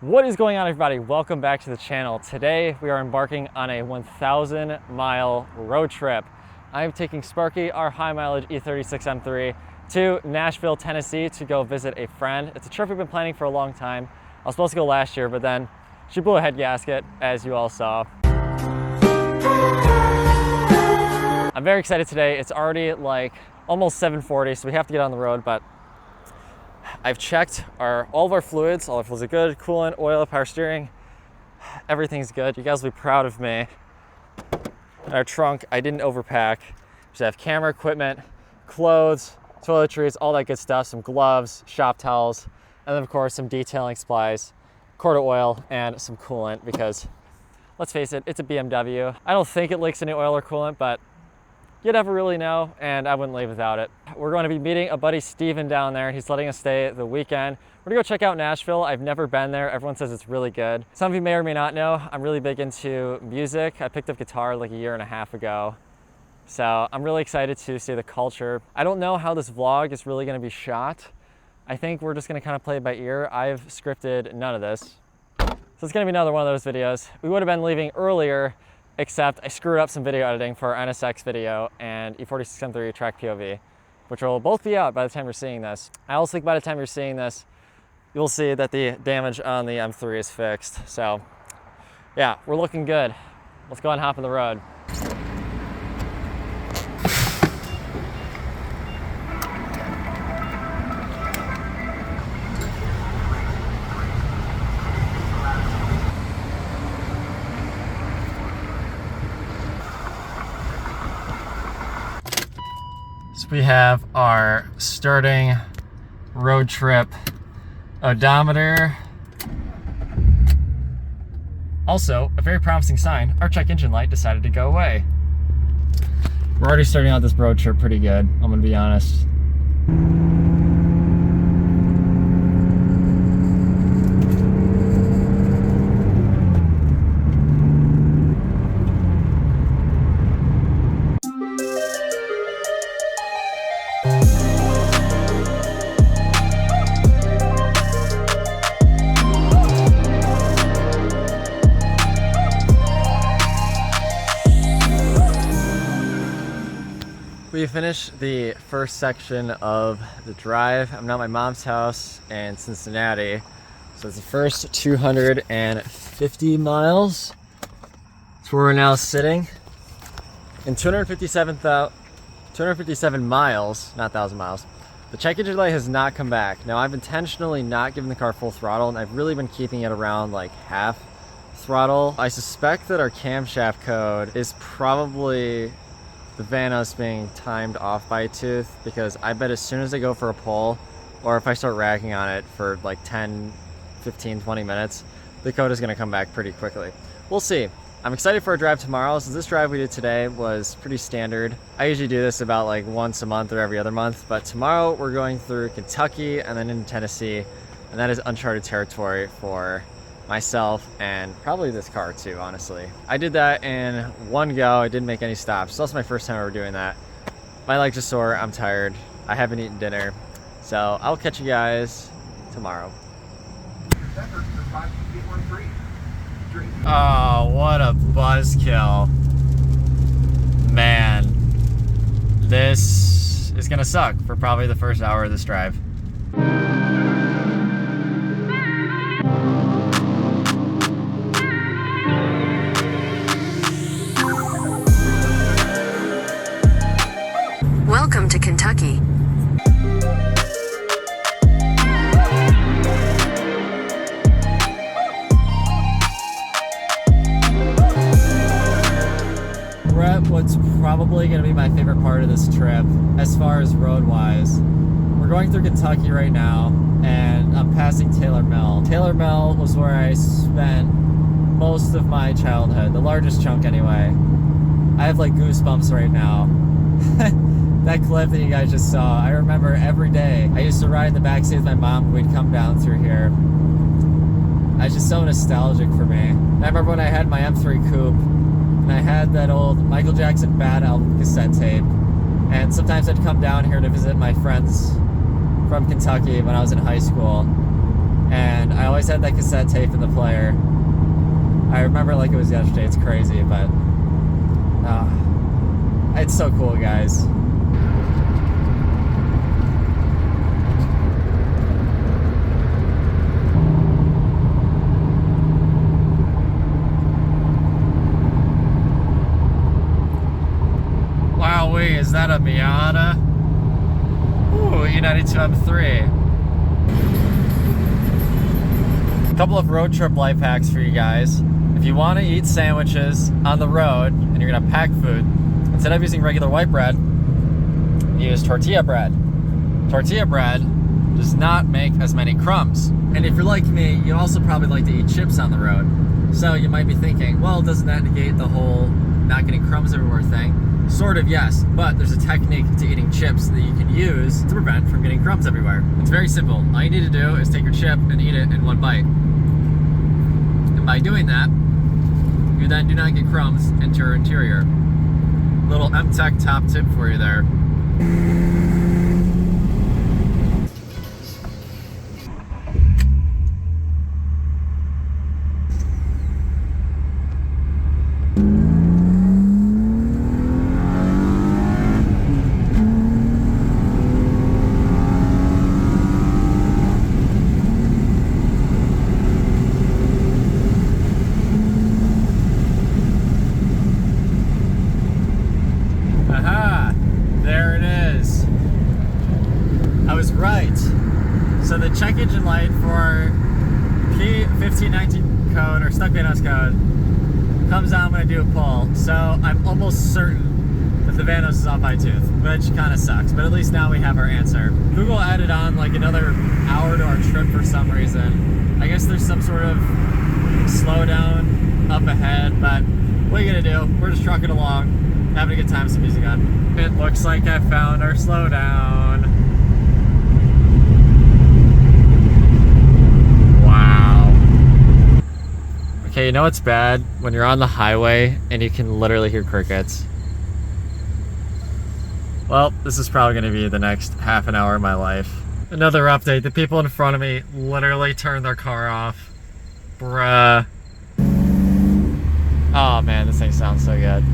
What is going on, everybody? Welcome back to the channel. Today we are embarking on a 1,000-mile road trip. I'm taking Sparky, our high mileage E36 M3, to Nashville, Tennessee to go visit a friend. It's a trip we've been planning for a long time. I was supposed to go last year, but then she blew a head gasket, as you all saw. I'm very excited today. It's already like almost 7:40, so we have to get on the road, but I've checked all of our fluids. All our fluids are good. Coolant, oil, power steering, everything's good. You guys will be proud of me. In our trunk, I didn't overpack. We have camera equipment, clothes, toiletries, all that good stuff, some gloves, shop towels, and then of course some detailing supplies, quart of oil, and some coolant because, let's face it, it's a BMW. I don't think it leaks any oil or coolant, but you never really know, and I wouldn't leave without it. We're going to be meeting a buddy, Steven, down there. He's letting us stay the weekend. We're gonna go check out Nashville. I've never been there. Everyone says it's really good. Some of you may or may not know, I'm really big into music. I picked up guitar like a year and a half ago. So I'm really excited to see the culture. I don't know how this vlog is really gonna be shot. I think we're just gonna kind of play it by ear. I've scripted none of this. So it's gonna be another one of those videos. We would have been leaving earlier, except I screwed up some video editing for our NSX video and E36 M3 track POV, which will both be out by the time you're seeing this. I also think by the time you're seeing this, you'll see that the damage on the M3 is fixed. So yeah, we're looking good. Let's go and hop on the road. We have our starting road trip odometer. Also, a very promising sign, our check engine light decided to go away. We're already starting out this road trip pretty good, I'm gonna be honest. We finished the first section of the drive. I'm now at my mom's house in Cincinnati. So it's the first 250 miles. That's where we're now sitting. In 257 miles, not 1,000 miles, the check engine light has not come back. Now I've intentionally not given the car full throttle, and I've really been keeping it around like half throttle. I suspect that our camshaft code is probably the Vanos being timed off by a tooth, because I bet as soon as I go for a pull, or if I start racking on it for like 10, 15, 20 minutes, the code is going to come back pretty quickly. We'll see. I'm excited for our drive tomorrow, since this drive we did today was pretty standard. I usually do this about like once a month or every other month, but tomorrow we're going through Kentucky and then into Tennessee, and that is uncharted territory for myself and probably this car too, honestly. I did that in one go. I didn't make any stops. It's also my first time ever doing that. My legs are sore. I'm tired. I haven't eaten dinner. So I'll catch you guys tomorrow. Oh, what a buzzkill. Man, this is gonna suck for probably the first hour of this drive. Welcome to Kentucky. We're at what's probably going to be my favorite part of this trip as far as road-wise. We're going through Kentucky right now, and I'm passing Taylor Mill. Taylor Mill was where I spent most of my childhood, the largest chunk anyway. I have like goosebumps right now. That clip that you guys just saw, I remember every day. I used to ride in the backseat with my mom when we'd come down through here. It's just so nostalgic for me. I remember when I had my M3 coupe, and I had that old Michael Jackson Bad album cassette tape, and sometimes I'd come down here to visit my friends from Kentucky when I was in high school, And I always had that cassette tape in the player. I remember like it was yesterday. It's crazy, but it's so cool, guys. Wowee, is that a Miata? Ooh, E36 M3. A couple of road trip life hacks for you guys. If you want to eat sandwiches on the road and you're gonna pack food, instead of using regular white bread, use tortilla bread. Tortilla bread does not make as many crumbs. And if you're like me, you also probably like to eat chips on the road. So you might be thinking, well, doesn't that negate the whole not getting crumbs everywhere thing? Sort of, yes, but there's a technique to eating chips that you can use to prevent from getting crumbs everywhere. It's very simple. All you need to do is take your chip and eat it in one bite. And by doing that, you then do not get crumbs into your interior. Little M-Tech top tip for you there. Right. So the check engine light for P1519 code or stuck VANOS code comes on when I do a pull. So I'm almost certain that the VANOS is off by a tooth, which kind of sucks. But at least now we have our answer. Google added on like another hour to our trip for some reason. I guess there's some sort of slowdown up ahead, but what are you gonna do? We're just trucking along, having a good time with some music on. It looks like I found our slowdown. Okay, you know what's bad? When you're on the highway and you can literally hear crickets. Well, this is probably gonna be the next half an hour of my life. Another update, the people in front of me literally turned their car off. Bruh. Oh man, this thing sounds so good.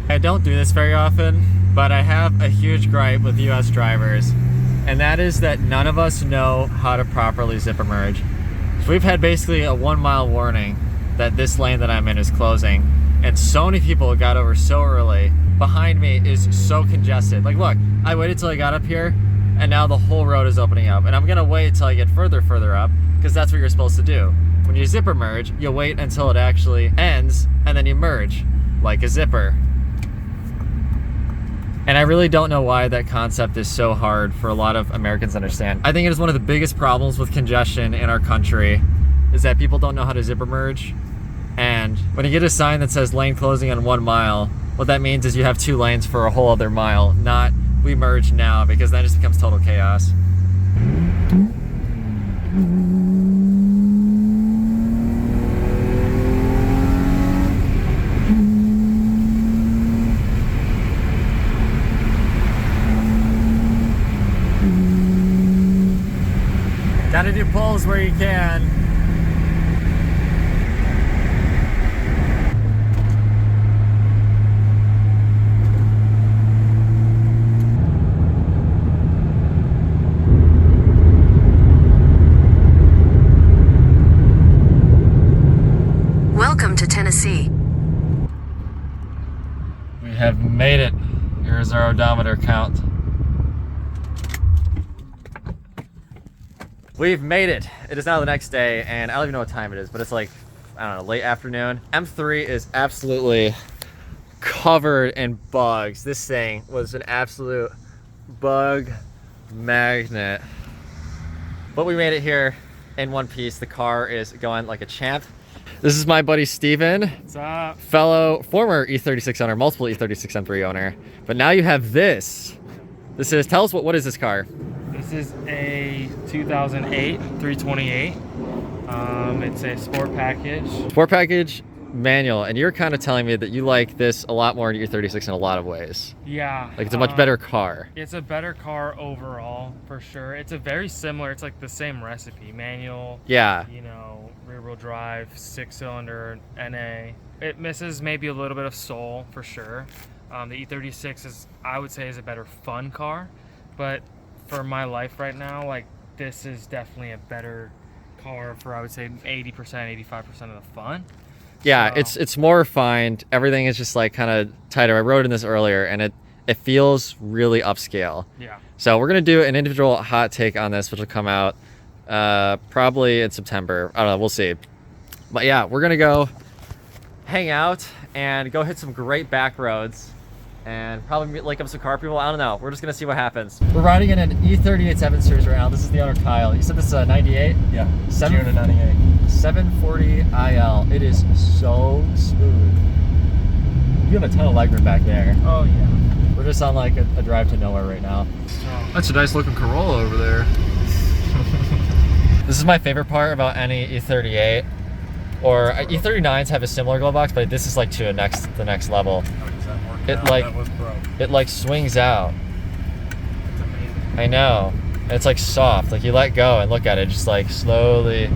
I don't do this very often, but I have a huge gripe with US drivers, and that is that none of us know how to properly zipper merge. So we've had basically a 1 mile warning that this lane that I'm in is closing, and so many people got over so early. Behind me is so congested. Like look, I waited till I got up here, and now the whole road is opening up, and I'm gonna wait till I get further up, because that's what you're supposed to do. When you zipper merge, you'll wait until it actually ends, and then you merge, like a zipper. And I really don't know why that concept is so hard for a lot of Americans to understand. I think it is one of the biggest problems with congestion in our country is that people don't know how to zipper merge. And when you get a sign that says lane closing on 1 mile, what that means is you have 2 lanes for a whole other mile, not we merge now, because then it just becomes total chaos. Gotta do pulls where you can. Welcome to Tennessee. We have made it. Here's our odometer count. We've made it. It is now the next day, and I don't even know what time it is, but it's like, I don't know, late afternoon. M3 is absolutely covered in bugs. This thing was an absolute bug magnet. But we made it here in one piece. The car is going like a champ. This is my buddy Steven. What's up? Fellow former E36 owner, multiple E36 M3 owner. But now you have this. This is, tell us what is this car? This is a 2008 328. It's a sport package. Sport package, manual, and you're kind of telling me that you like this a lot more than E36 in a lot of ways. Yeah. Like, it's a much better car. It's a better car overall, for sure. It's a very similar, it's like the same recipe. Manual, Yeah. you know, rear-wheel drive, 6-cylinder, NA. It misses maybe a little bit of soul, for sure. The E36 is, I would say, is a better fun car, but for my life right now, like, this is definitely a better car for, I would say, 80%, 85% of the fun. Yeah, So, it's more refined. Everything is just like kind of tighter. I wrote in this earlier, and it feels really upscale. yeah. So we're gonna do an individual hot take on this, which will come out probably in September. I don't know, we'll see. But yeah, we're gonna go hang out and go hit some great back roads and probably link up some car people. I don't know. We're just gonna see what happens. We're riding in an E38 7 Series right now. This is the owner, Kyle. You said this is a 98? Yeah, Seven- June of 98. 740 IL. It is so smooth. You have a ton of legroom back there. Oh, yeah. We're just on like a drive to nowhere right now. That's a nice looking Corolla over there. This is my favorite part about any E38. Or E39s have a similar glove box, but this is like to the next level. How does that work It out? like- That was broke. It like swings out. It's amazing. I know. And it's like soft. Like you let go and look at it, just like slowly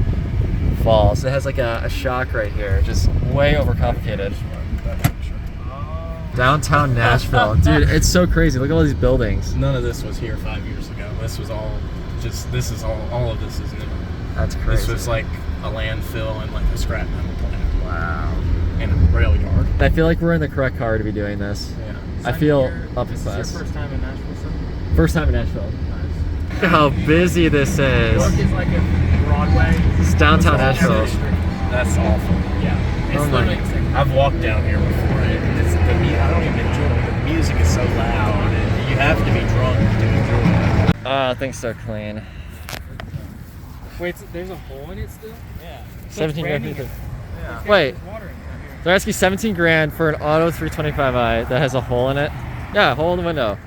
falls. It has like a shock right here, just way overcomplicated. Downtown Nashville. Dude, it's so crazy. Look at all these buildings. None of this was here 5 years ago. This was all just, this is all of this is new. That's crazy. This was like a landfill and like a scrap metal plant wow. and a rail yard. I feel like we're in the correct car to be doing this. Yeah. I feel up This is class. your first time in Nashville, sir? First time in Nashville. Nice. Look at how busy this is. York is like a Broadway. It's downtown Nashville. That's awful. Yeah. It's Oh my- literally the same. I've walked down here before. I don't even enjoy it. The music is so loud, and you have to be drunk to enjoy it. Oh, things so clean. Wait, there's a hole in it still? Yeah. 17 grand. raining. Yeah. Wait. There's water in it here. They're asking 17 grand for an auto 325i that has a hole in it. Yeah, hole in the window.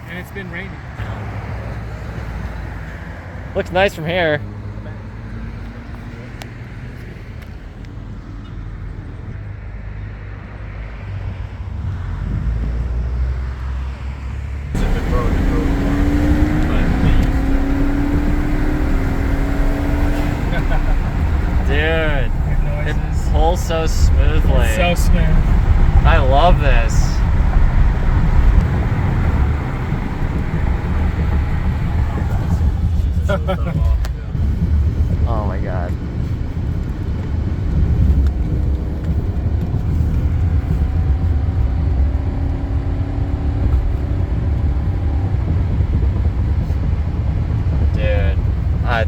And it's been raining. Looks nice from here. Dude, it Noises. pulls so smoothly. It's so smooth. I love this. Oh my god. Dude,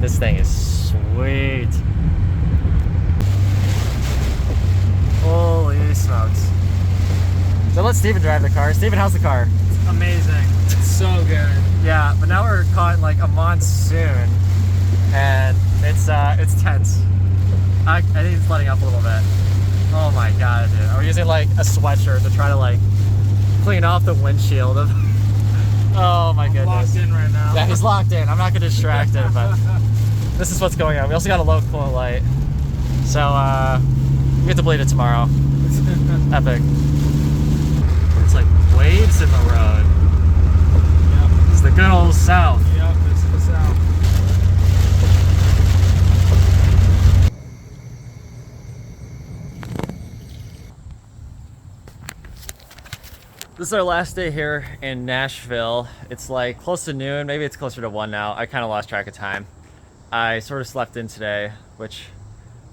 this thing is sweet. Holy smokes. So let Steven drive the car. Steven, how's the car? Amazing. It's so good. Yeah, but now we're caught in like a monsoon, and it's tense. I think it's letting up a little bit. Oh my god, dude. We're using like a sweatshirt to try to like clean off the windshield of. Oh my goodness. Locked in right now. Yeah, he's locked in. I'm not gonna distract him, but this is what's going on. We also got a low coolant light, so we get to bleed it tomorrow. Epic. It's like waves in the road. Yep. It's the good old South. Yep, this is the South. This is our last day here in Nashville. It's like close to noon, maybe it's closer to 1 now. I kind of lost track of time. I sort of slept in today, which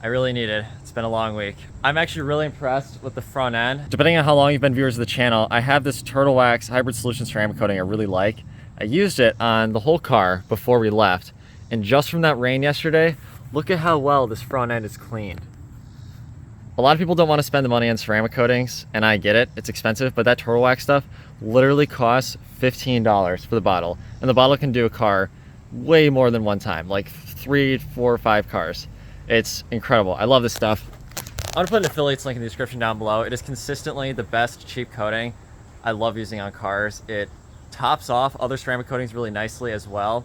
I really needed. It's been a long week. I'm actually really impressed with the front end. Depending on how long you've been viewers of the channel, I have this Turtle Wax Hybrid Solution ceramic coating I really like. I used it on the whole car before we left. And just from that rain yesterday, look at how well this front end is cleaned. A lot of people don't want to spend the money on ceramic coatings, and I get it, it's expensive, but that Turtle Wax stuff literally costs $15 for the bottle. And the bottle can do a car way more than one time, like 3, 4, 5 cars. It's incredible. I love this stuff. I'm gonna put an affiliates link in the description down below. It is consistently the best cheap coating I love using on cars. It tops off other ceramic coatings really nicely as well,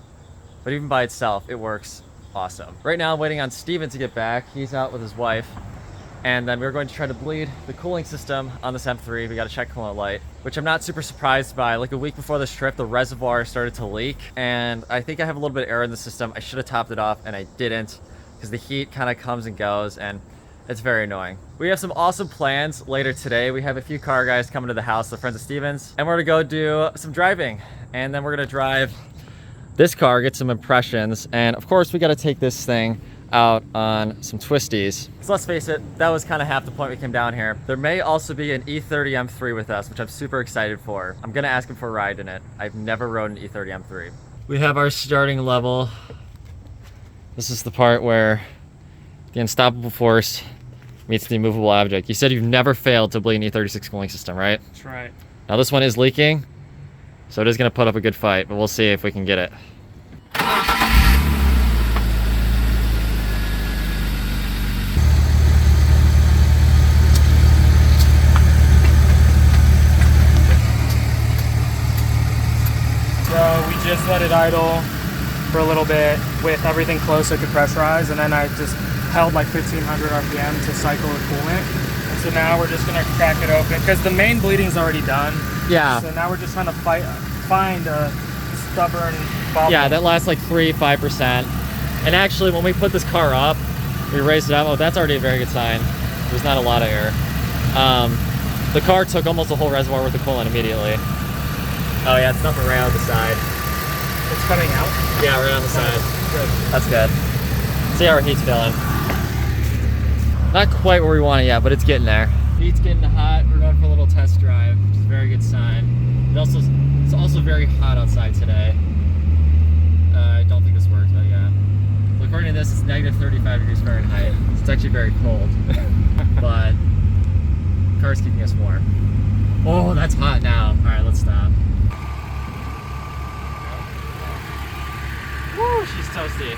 but even by itself, it works awesome. Right now, I'm waiting on Steven to get back. He's out with his wife. And then we were going to try to bleed the cooling system on this M3. We got a check coolant light, which I'm not super surprised by. Like a week before this trip, the reservoir started to leak, and I think I have a little bit of air in the system. I should have topped it off, and I didn't, because the heat kind of comes and goes, and it's very annoying. We have some awesome plans later today. We have a few car guys coming to the house, the friends of Steven's, and we're gonna go do some driving, and then we're gonna drive this car, get some impressions, and of course we got to take this thing out on some twisties. So let's face it, that was kind of half the point we came down here. There may also be an E30 M3 with us, which I'm super excited for. I'm gonna ask him for a ride in it. I've never rode an E30 M3. We have our starting level. This is the part where the unstoppable force meets the immovable object. You said you've never failed to bleed an E36 cooling system, right? That's right. Now this one is leaking, so it is gonna put up a good fight, but we'll see if we can get it. So we just let it idle for a little bit with everything closed so it could pressurize, and then I just held like 1500 RPM to cycle the coolant. And so now we're just gonna crack it open because the main bleeding's already done. Yeah. So now we're just trying to find a stubborn bubble. Yeah, that lasts like 3-5%. And actually, when we put this car up, we raised it up. Oh, that's already a very good sign. There's not a lot of air. The car took almost a whole reservoir worth of coolant immediately. Oh yeah, it's dumping right on the side. It's coming out? Yeah, right on the side. Good. That's good. See how our heat's feeling. Not quite where we want it yet, but it's getting there. Heat's getting hot. We're going for a little test drive, which is a very good sign. It's also very hot outside today. I don't think this works, but yeah. So according to this, it's negative 35 degrees Fahrenheit. It's actually very cold, but the car's keeping us warm. Oh, that's hot now. All right, let's stop. Woo, she's toasty.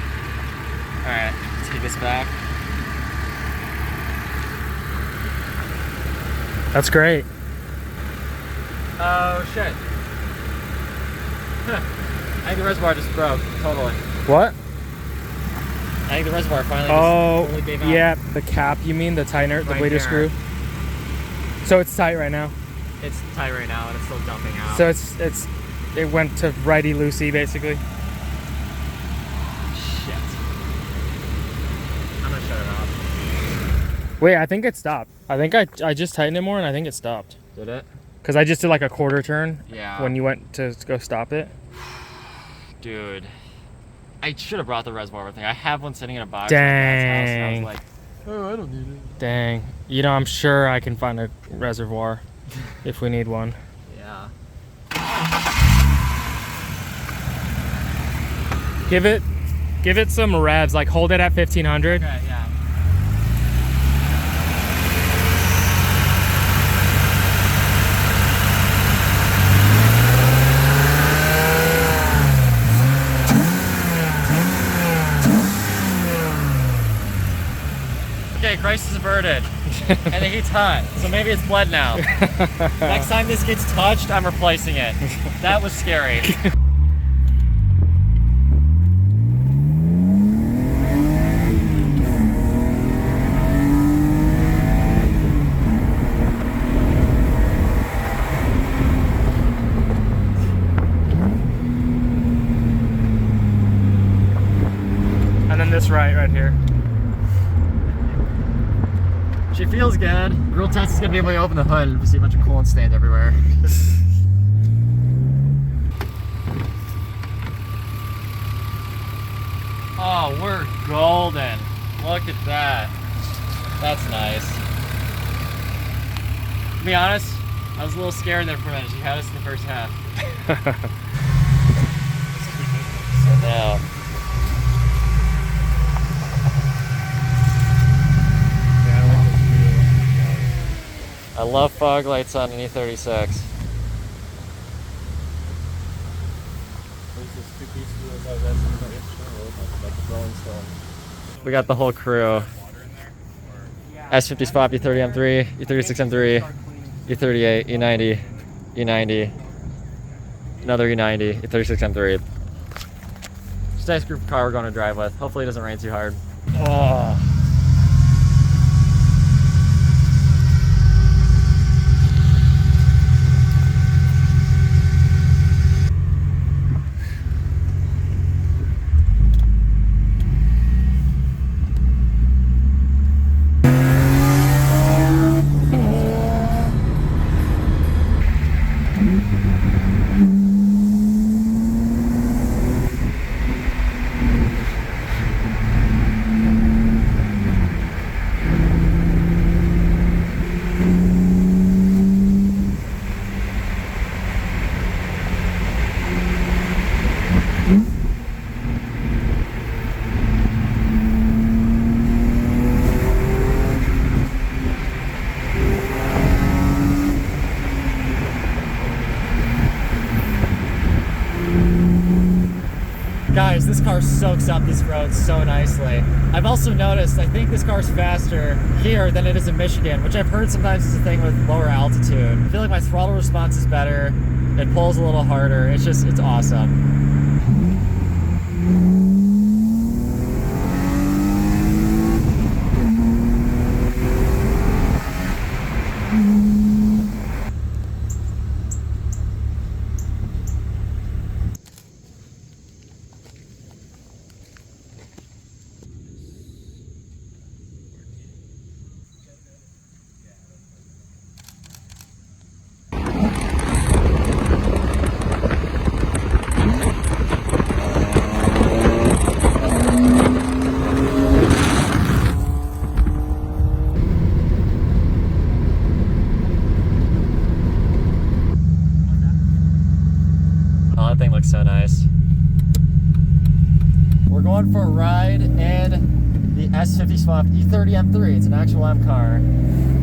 All right, take this back. That's great. Oh shit. Huh. I think the reservoir just broke, totally. What? I think the reservoir finally Oh, just totally gave out. yeah, the cap, you mean, the tightener, the Right bleeder here. screw? So it's tight right now. It's tight right now and it's still dumping out. So it went to righty-loosey, basically. Shit. I'm gonna shut it off. Wait, I think it stopped. I think I just tightened it more and I think it stopped. Did it? Because I just did like a quarter turn Yeah. when you went to go stop it. Dude. I should have brought the reservoir thing. I have one sitting in a box Dang. at my dad's house, and I was like, oh, I don't need it. Dang. You know, I'm sure I can find a reservoir if we need one. Yeah. Give it some revs, like hold it at 1500. Okay, yeah. Okay, crisis averted. And the heat's hot, so maybe it's bled now. Next time this gets touched, I'm replacing it. That was scary. And then this right here. She feels good. The real test is gonna be when we open the hood and we see a bunch of coolant stains everywhere. Oh, we're golden. Look at that. That's nice. To be honest, I was a little scared there for a minute. She had us in the first half. So now. I love fog lights on an E36. We got the whole crew. S50 Swap, E30 M3, E36 M3, E38, E90, E90, another E90, E36 M3. Just a nice group of car we're going to drive with. Hopefully it doesn't rain too hard. Oh. Guys, this car soaks up these roads so nicely. I've also noticed, I think this car's faster here than it is in Michigan, which I've heard sometimes is a thing with lower altitude. I feel like my throttle response is better. It pulls a little harder. It's awesome. That thing looks so nice. We're going for a ride in the S50 Swap E30 M3. It's an actual M car.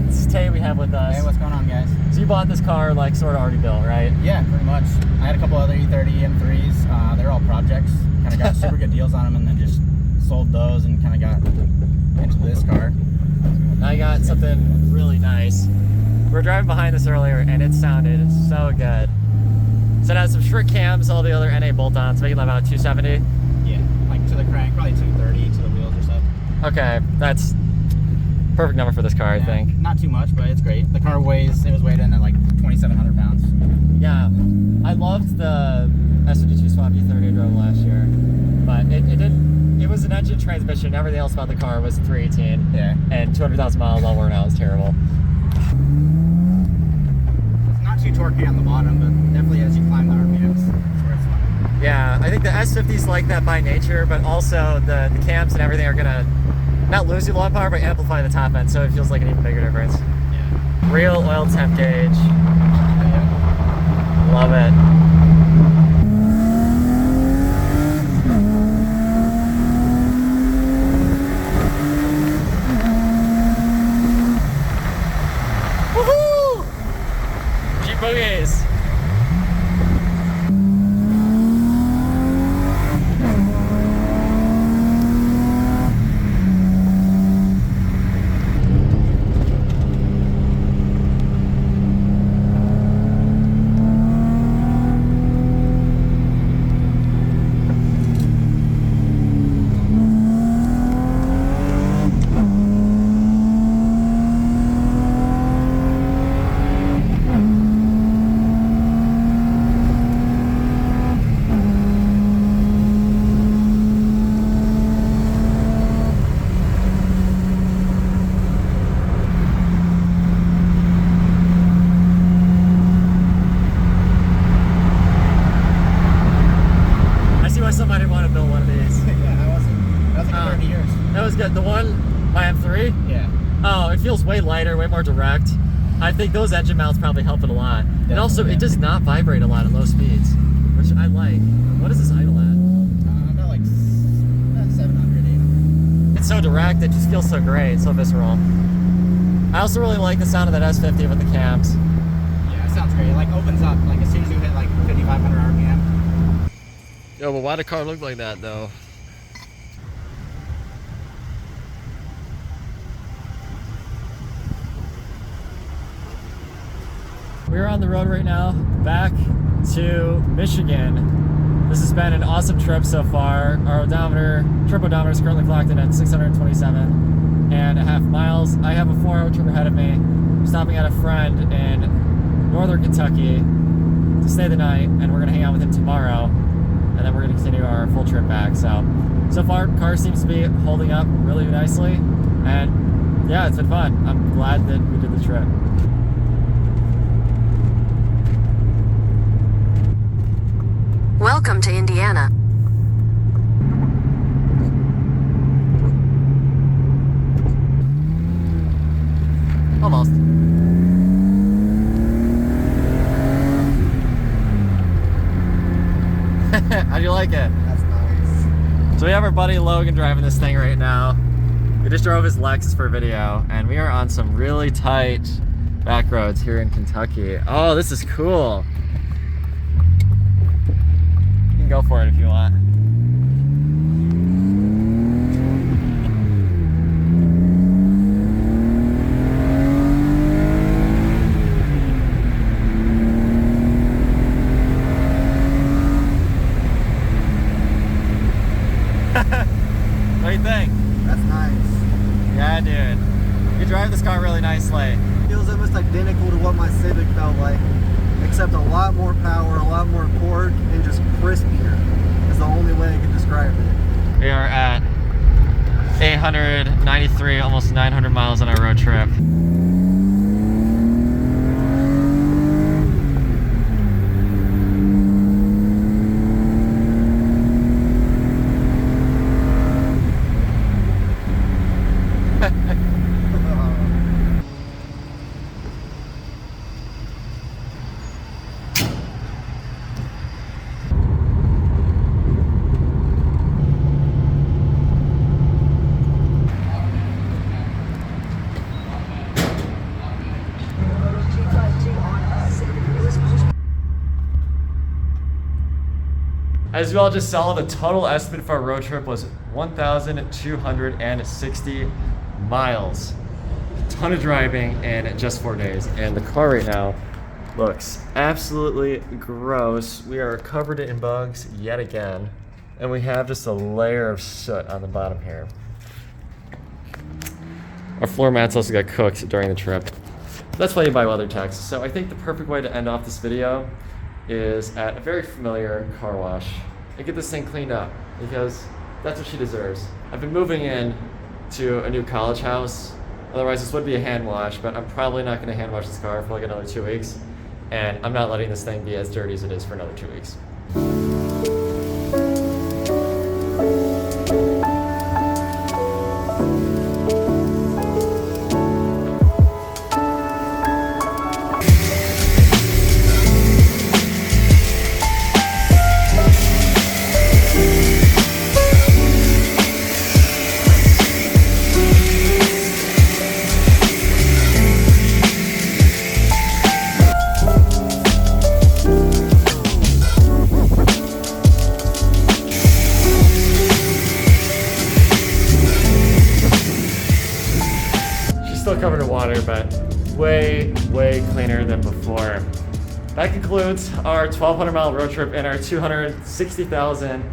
This is Tay we have with us. Hey, what's going on, guys? So you bought this car like sort of already built, right? Yeah, pretty much. I had a couple other E30 M3s. They're all projects. Kind of got super good deals on them and then just sold those and kind of got into this car. I got something really nice. We were driving behind this earlier and it sounded so good. So it has some short cams, all the other NA bolt-ons, making them about 270. Yeah, like to the crank, probably 230 to the wheels or so. Okay, that's perfect number for this car, Yeah, I think. not too much, but it's great. The car weighs, it was weighed in at like 2,700 pounds. Yeah, I loved the S52 Swap E30 I drove last year, but it was an engine transmission. Everything else about the car was 318. Yeah. And 200,000 miles all worn out was terrible. It's not too torquey on the bottom, but definitely as you climb the RPMs, that's where it's fun. Yeah, I think the S50's like that by nature, but also the cams and everything are gonna not lose you low power, but amplify the top end, so it feels like an even bigger difference. Yeah. Real oil temp gauge. Yeah. Love it. Woohoo! Jeep boogies. Somebody want to build one of these. Yeah, that was like 30 years. That was good. The one, my M3? Yeah. Oh, it feels way lighter, way more direct. I think those engine mounts probably help it a lot. And also, it does not vibrate a lot at low speeds, which I like. What is this idle at? About like 700, 800. It's so direct, it just feels so great, so visceral. I also really like the sound of that S50 with the cams. Yeah, it sounds great. It like opens up, like as soon as you hit like 5,500 RPM. Yo, but why the car look like that though? We're on the road right now, back to Michigan. This has been an awesome trip so far. Our trip odometer is currently clocked in at 627.5 miles. I have a 4-hour trip ahead of me. I'm stopping at a friend in northern Kentucky to stay the night, and we're gonna hang out with him tomorrow. And then we're going to continue our full trip back. So far, car seems to be holding up really nicely. And yeah, it's been fun. I'm glad that we did the trip. Welcome to Indiana. Almost. How do you like it? That's nice. So we have our buddy Logan driving this thing right now. We just drove his Lexus for video, and we are on some really tight back roads here in Kentucky. Oh, this is cool. You can go for it if you want. What do you think? That's nice. Yeah, dude. You drive this car really nicely. Feels almost identical to what my Civic felt like, except a lot more power, a lot more torque, and just crispier. Is the only way I can describe it. We are at 893, almost 900 miles on our road trip. As you all just saw, the total estimate for our road trip was 1,260 miles. A ton of driving in just 4 days. And the car right now looks absolutely gross. We are covered in bugs yet again. And we have just a layer of soot on the bottom here. Our floor mats also got cooked during the trip. That's why you buy WeatherTech. So I think the perfect way to end off this video is at a very familiar car wash and get this thing cleaned up, because that's what she deserves. I've been moving in to a new college house. Otherwise this would be a hand wash, but I'm probably not gonna hand wash this car for like another 2 weeks. And I'm not letting this thing be as dirty as it is for another 2 weeks. Still covered in water, but way cleaner than before. That concludes our 1,200 mile road trip and our 260,000,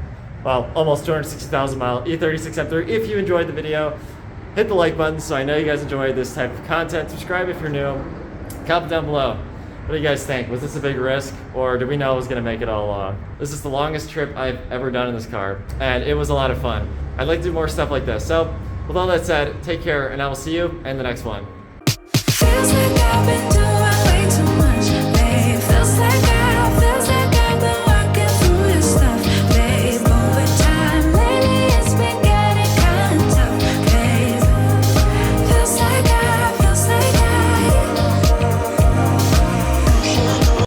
well, almost 260,000 mile E36 M3. If you enjoyed the video, hit the like button so I know you guys enjoyed this type of content. Subscribe if you're new. Comment down below. What do you guys think? Was this a big risk, or did we know it was gonna make it all along? This is the longest trip I've ever done in this car, and it was a lot of fun. I'd like to do more stuff like this. So with all that said, take care, and I will see you in the next one. Feels like I've been